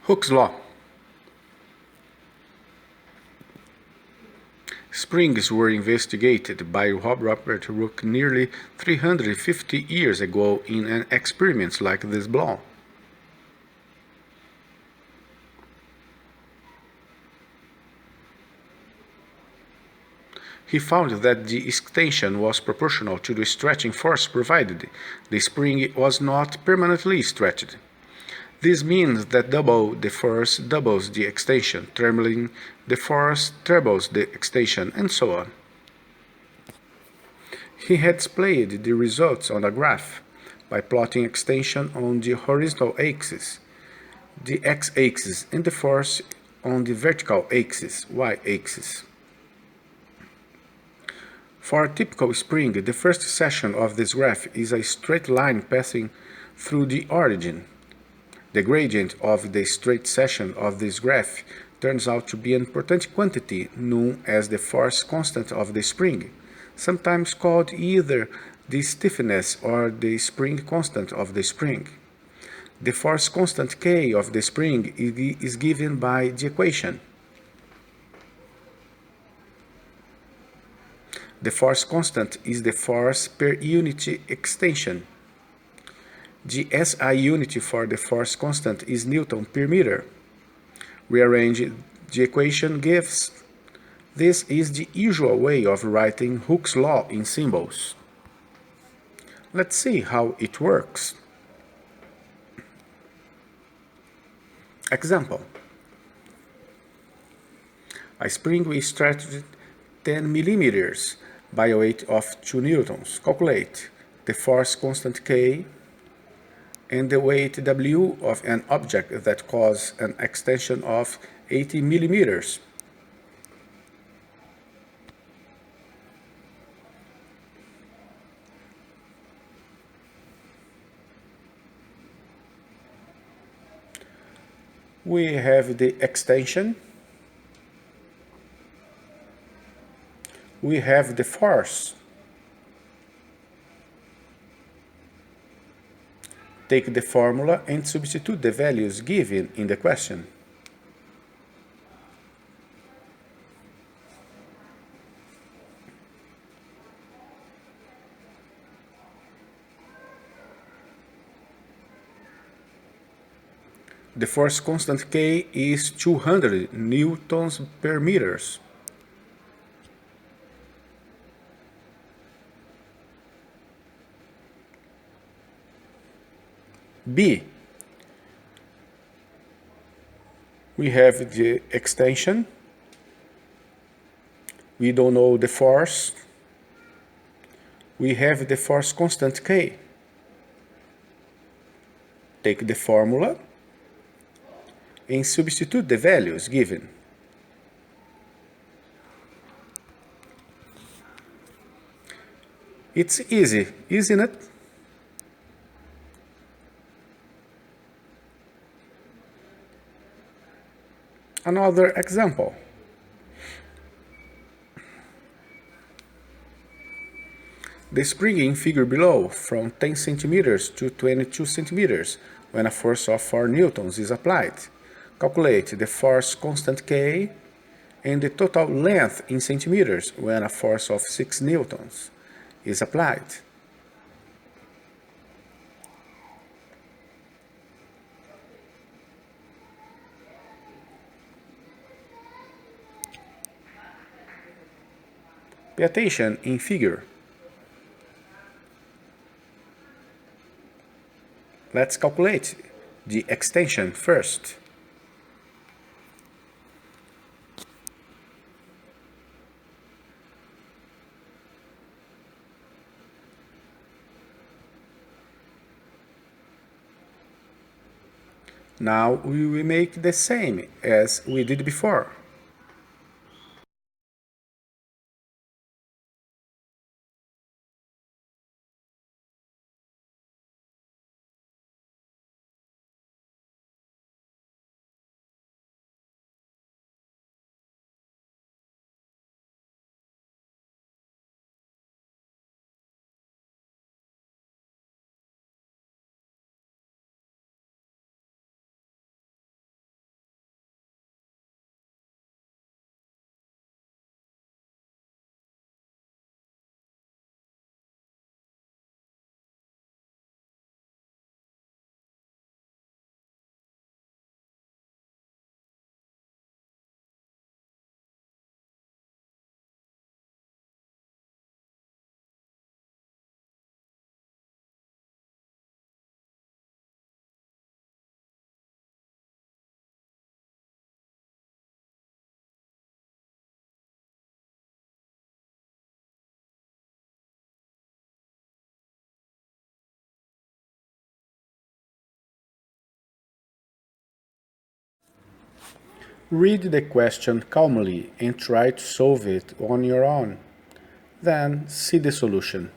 Hooke's law. Springs were investigated by Robert Hooke nearly 350 years ago in an experiment like this law. He found that the extension was proportional to the stretching force provided the spring was not permanently stretched. This means that double the force doubles the extension, trebling the force trebles the extension, and so on. He had displayed the results on a graph by plotting extension on the horizontal axis, the x-axis, and the force on the vertical axis, y-axis. For a typical spring, the first section of this graph is a straight line passing through the origin. The gradient of the straight section of this graph turns out to be an important quantity known as the force constant of the spring, sometimes called either the stiffness or the spring constant of the spring. The force constant K of the spring is given by the equation. The force constant is the force per unit extension. The SI unit for the force constant is Newton per meter. Rearrange the equation gives. This is the usual way of writing Hooke's law in symbols. Let's see how it works. Example. A spring is stretched 10 millimeters by a weight of 2 newtons. Calculate the force constant K and the weight W of an object that causes an extension of 80 millimeters. We have the extension. We have the force. Take the formula and substitute the values given in the question. The force constant K is 200 newtons per meters. B. We have the extension. We don't know the force. We have the force constant K. Take the formula and substitute the values given. It's easy, isn't it? Another example. The spring in figure below from 10 centimeters to 22 centimeters when a force of 4 newtons is applied. Calculate the force constant K and the total length in centimeters when a force of 6 newtons is applied. Pay attention in figure. Let's calculate the extension first. Now we will make the same as we did before. Read the question calmly and try to solve it on your own. Then see the solution.